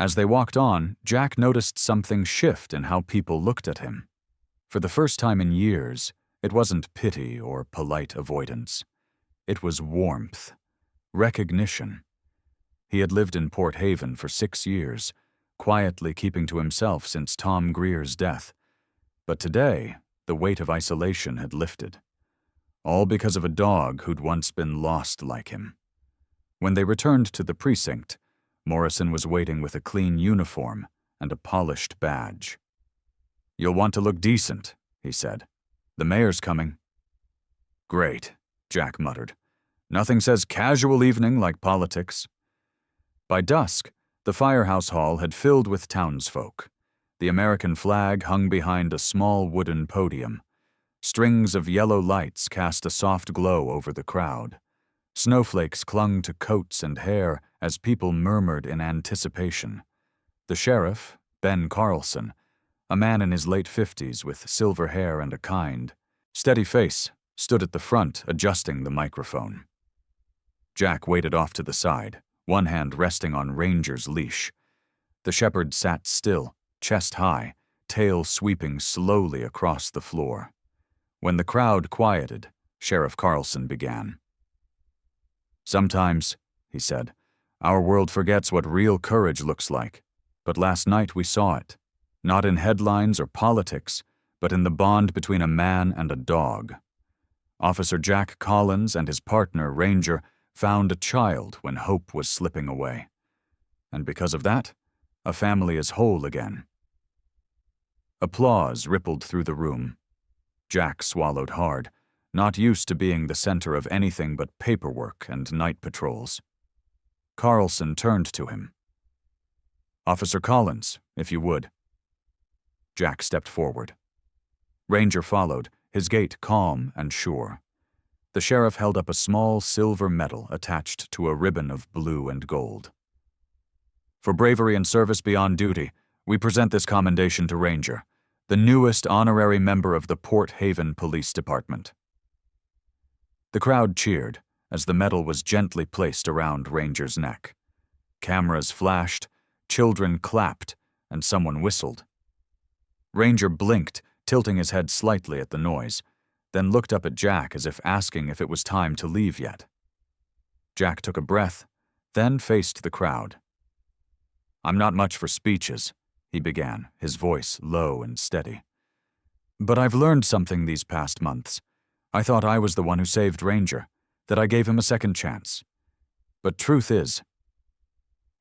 As they walked on, Jack noticed something shift in how people looked at him. For the first time in years, it wasn't pity or polite avoidance. It was warmth, recognition. He had lived in Port Haven for 6 years, quietly keeping to himself since Tom Greer's death. But today, the weight of isolation had lifted. All because of a dog who'd once been lost like him. When they returned to the precinct, Morrison was waiting with a clean uniform and a polished badge. "You'll want to look decent," he said. "The mayor's coming." "Great," Jack muttered. "Nothing says casual evening like politics." By dusk, the firehouse hall had filled with townsfolk. The American flag hung behind a small wooden podium. Strings of yellow lights cast a soft glow over the crowd. Snowflakes clung to coats and hair as people murmured in anticipation. The sheriff, Ben Carlson, a man in his late 50s with silver hair and a kind, steady face, stood at the front adjusting the microphone. Jack waited off to the side, one hand resting on Ranger's leash. The shepherd sat still, chest high, tail sweeping slowly across the floor. When the crowd quieted, Sheriff Carlson began. "Sometimes," he said, "our world forgets what real courage looks like. But last night we saw it. Not in headlines or politics, but in the bond between a man and a dog. Officer Jack Collins and his partner, Ranger, found a child when hope was slipping away. And because of that, a family is whole again." Applause rippled through the room. Jack swallowed hard, not used to being the center of anything but paperwork and night patrols. Carlson turned to him. "Officer Collins, if you would." Jack stepped forward. Ranger followed, his gait calm and sure. The sheriff held up a small silver medal attached to a ribbon of blue and gold. "For bravery and service beyond duty, we present this commendation to Ranger, the newest honorary member of the Port Haven Police Department." The crowd cheered as the medal was gently placed around Ranger's neck. Cameras flashed, children clapped, and someone whistled. Ranger blinked, tilting his head slightly at the noise, then looked up at Jack as if asking if it was time to leave yet. Jack took a breath, then faced the crowd. "I'm not much for speeches," he began, his voice low and steady. "But I've learned something these past months. I thought I was the one who saved Ranger, that I gave him a second chance. But truth is—"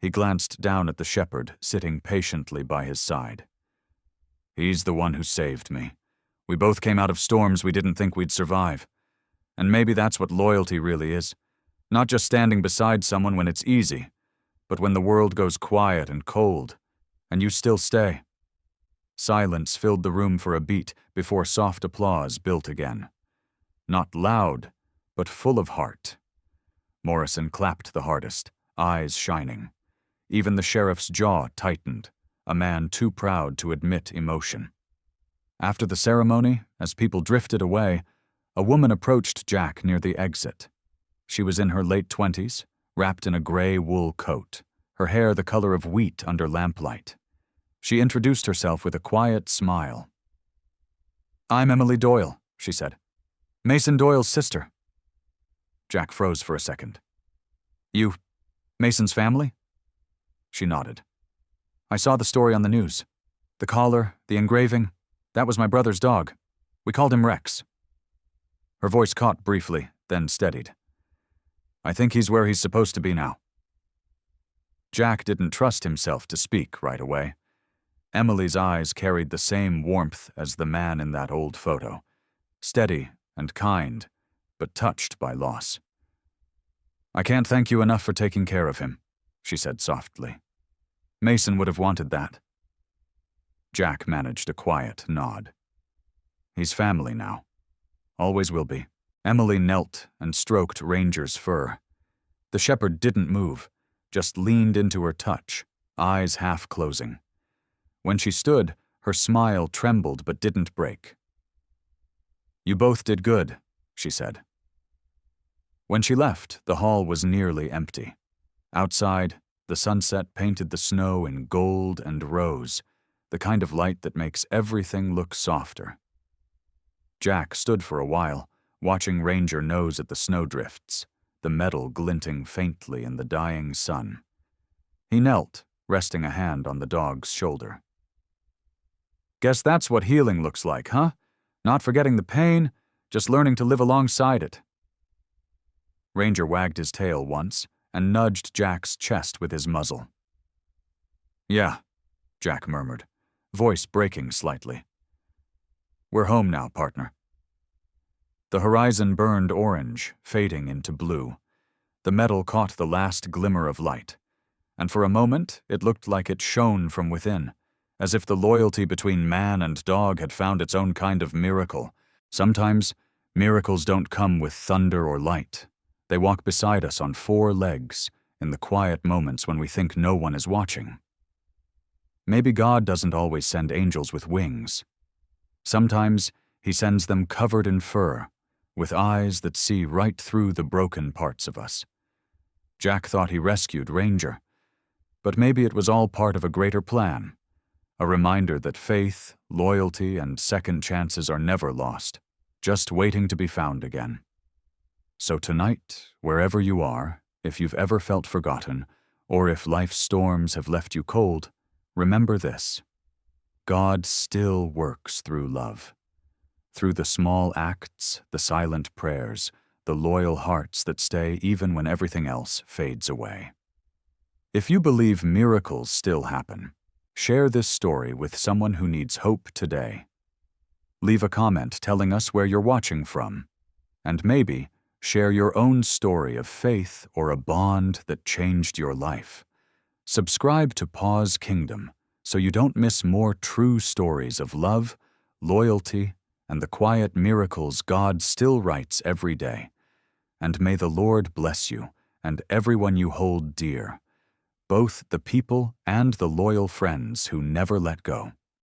He glanced down at the shepherd sitting patiently by his side. "He's the one who saved me. We both came out of storms we didn't think we'd survive. And maybe that's what loyalty really is. Not just standing beside someone when it's easy, but when the world goes quiet and cold, and you still stay." Silence filled the room for a beat before soft applause built again. Not loud, but full of heart. Morrison clapped the hardest, eyes shining. Even the sheriff's jaw tightened, a man too proud to admit emotion. After the ceremony, as people drifted away, a woman approached Jack near the exit. She was in her late 20s, wrapped in a gray wool coat, her hair the color of wheat under lamplight. She introduced herself with a quiet smile. "I'm Emily Doyle," she said. "Mason Doyle's sister." Jack froze for a second. "You, Mason's family?" She nodded. I saw the story on the news. The collar, the engraving, that was my brother's dog. We called him Rex." Her voice caught briefly, then steadied. "I think he's where he's supposed to be now." Jack didn't trust himself to speak right away. Emily's eyes carried the same warmth as the man in that old photo, steady and kind, but touched by loss. "I can't thank you enough for taking care of him," she said softly. "Mason would have wanted that." Jack managed a quiet nod. "He's family now. Always will be." Emily knelt and stroked Ranger's fur. The shepherd didn't move, just leaned into her touch, eyes half closing. When she stood, her smile trembled but didn't break. "You both did good," she said. When she left, the hall was nearly empty. Outside, the sunset painted the snow in gold and rose, the kind of light that makes everything look softer. Jack stood for a while, watching Ranger nose at the snowdrifts, the metal glinting faintly in the dying sun. He knelt, resting a hand on the dog's shoulder. "Guess that's what healing looks like, huh? Not forgetting the pain, just learning to live alongside it." Ranger wagged his tail once and nudged Jack's chest with his muzzle. "Yeah," Jack murmured, voice breaking slightly. "We're home now, partner." The horizon burned orange, fading into blue. The metal caught the last glimmer of light, and for a moment it looked like it shone from within, as if the loyalty between man and dog had found its own kind of miracle. Sometimes, miracles don't come with thunder or light. They walk beside us on 4 legs, in the quiet moments when we think no one is watching. Maybe God doesn't always send angels with wings. Sometimes he sends them covered in fur, with eyes that see right through the broken parts of us. Jack thought he rescued Ranger, but maybe it was all part of a greater plan, a reminder that faith, loyalty, and second chances are never lost, just waiting to be found again. So tonight, wherever you are, if you've ever felt forgotten, or if life's storms have left you cold, remember this: God still works through love. Through the small acts, the silent prayers, the loyal hearts that stay even when everything else fades away. If you believe miracles still happen, share this story with someone who needs hope today. Leave a comment telling us where you're watching from, and maybe share your own story of faith or a bond that changed your life. Subscribe to Paws Kingdom so you don't miss more true stories of love, loyalty, and the quiet miracles God still writes every day. And may the Lord bless you and everyone you hold dear, both the people and the loyal friends who never let go.